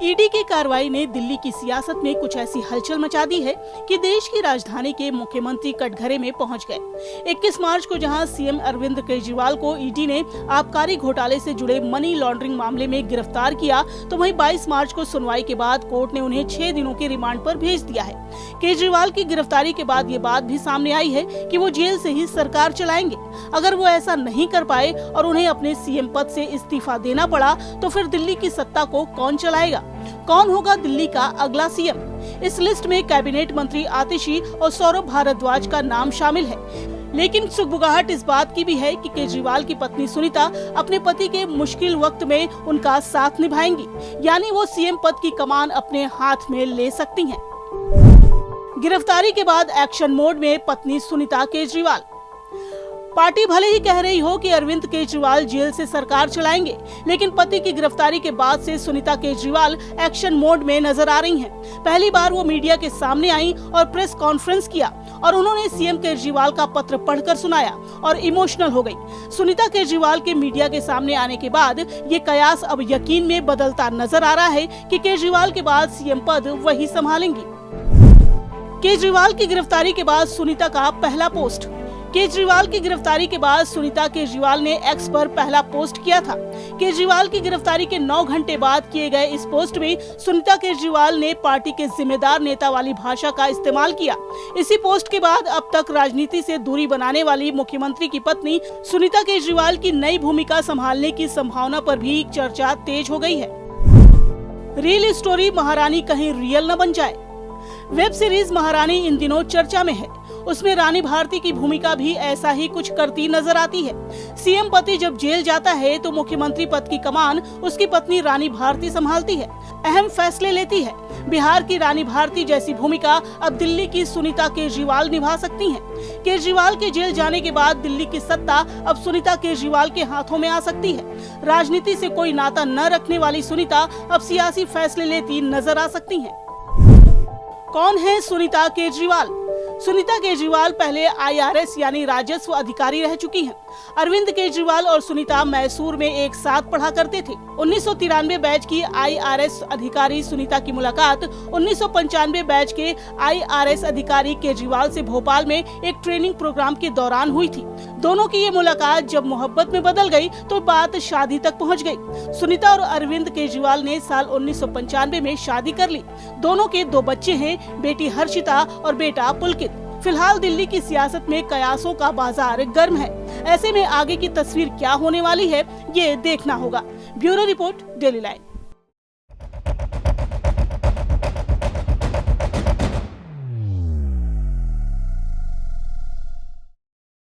ED की कार्रवाई ने दिल्ली की सियासत में कुछ ऐसी हलचल मचा दी है कि देश की राजधानी के मुख्यमंत्री कटघरे में पहुंच गए। 21 मार्च को जहां सीएम अरविंद केजरीवाल को ईडी ने आबकारी घोटाले से जुड़े मनी लॉन्ड्रिंग मामले में गिरफ्तार किया, तो वहीं 22 मार्च को सुनवाई के बाद कोर्ट ने उन्हें 6 दिनों के रिमांड पर भेज दिया है। केजरीवाल की गिरफ्तारी के बाद ये बात भी सामने आई है कि वो जेल से ही सरकार चलाएंगे। अगर वो ऐसा नहीं कर पाए और उन्हें अपने सीएम पद से इस्तीफा देना पड़ा, तो फिर दिल्ली की सत्ता को कौन चलाएगा? कौन होगा दिल्ली का अगला सीएम? इस लिस्ट में कैबिनेट मंत्री आतिशी और सौरभ भारद्वाज का नाम शामिल है। लेकिन सुगबुगाहट इस बात की भी है कि केजरीवाल की पत्नी सुनीता अपने पति के मुश्किल वक्त में उनका साथ निभाएंगी, यानी वो सीएम पद की कमान अपने हाथ में ले सकती हैं। गिरफ्तारी के बाद एक्शन मोड में पत्नी सुनीता केजरीवाल। पार्टी भले ही कह रही हो कि अरविंद केजरीवाल जेल से सरकार चलाएंगे, लेकिन पति की गिरफ्तारी के बाद से सुनीता केजरीवाल एक्शन मोड में नजर आ रही हैं। पहली बार वो मीडिया के सामने आई और प्रेस कॉन्फ्रेंस किया और उन्होंने सीएम केजरीवाल का पत्र पढ़कर सुनाया और इमोशनल हो गई। सुनीता केजरीवाल के मीडिया के सामने आने के बाद ये कयास अब यकीन में बदलता नजर आ रहा है कि केजरीवाल के बाद सीएम पद वही संभालेंगी। केजरीवाल की गिरफ्तारी के बाद सुनीता का पहला पोस्ट। केजरीवाल की गिरफ्तारी के बाद सुनीता केजरीवाल ने एक्स पर पहला पोस्ट किया था। केजरीवाल की गिरफ्तारी के 9 घंटे बाद किए गए इस पोस्ट में सुनीता केजरीवाल ने पार्टी के जिम्मेदार नेता वाली भाषा का इस्तेमाल किया। इसी पोस्ट के बाद अब तक राजनीति से दूरी बनाने वाली मुख्यमंत्री की पत्नी सुनीता केजरीवाल की नई भूमिका संभालने की संभावना पर भी चर्चा तेज हो गई है। रियल स्टोरी महारानी कहीं रियल न बन जाए। वेब सीरीज महारानी इन दिनों चर्चा में है। उसमें रानी भारती की भूमिका भी ऐसा ही कुछ करती नजर आती है। सीएम पति जब जेल जाता है तो मुख्यमंत्री पद की कमान उसकी पत्नी रानी भारती संभालती है, अहम फैसले लेती है। बिहार की रानी भारती जैसी भूमिका अब दिल्ली की सुनीता केजरीवाल निभा सकती हैं। केजरीवाल के जेल जाने के बाद दिल्ली की सत्ता अब सुनीता केजरीवाल के हाथों में आ सकती है। राजनीति से कोई नाता न रखने वाली सुनीता अब सियासी फैसले लेती नजर आ सकती हैं। कौन है सुनीता केजरीवाल? सुनीता केजरीवाल पहले IRS यानी राजस्व अधिकारी रह चुकी हैं। अरविंद केजरीवाल और सुनीता मैसूर में एक साथ पढ़ा करते थे। 1993 बैच की IRS अधिकारी सुनीता की मुलाकात 1995 बैच के IRS अधिकारी केजरीवाल से भोपाल में एक ट्रेनिंग प्रोग्राम के दौरान हुई थी। दोनों की ये मुलाकात जब मोहब्बत में बदल गई तो बात शादी तक पहुंच गई। सुनीता और अरविंद केजरीवाल ने साल 1995 में शादी कर ली। दोनों के 2 बच्चे हैं, बेटी हर्षिता और बेटा पुलकित। फिलहाल दिल्ली की सियासत में कयासों का बाजार गर्म है। ऐसे में आगे की तस्वीर क्या होने वाली है, ये देखना होगा। Bureau report, daily line.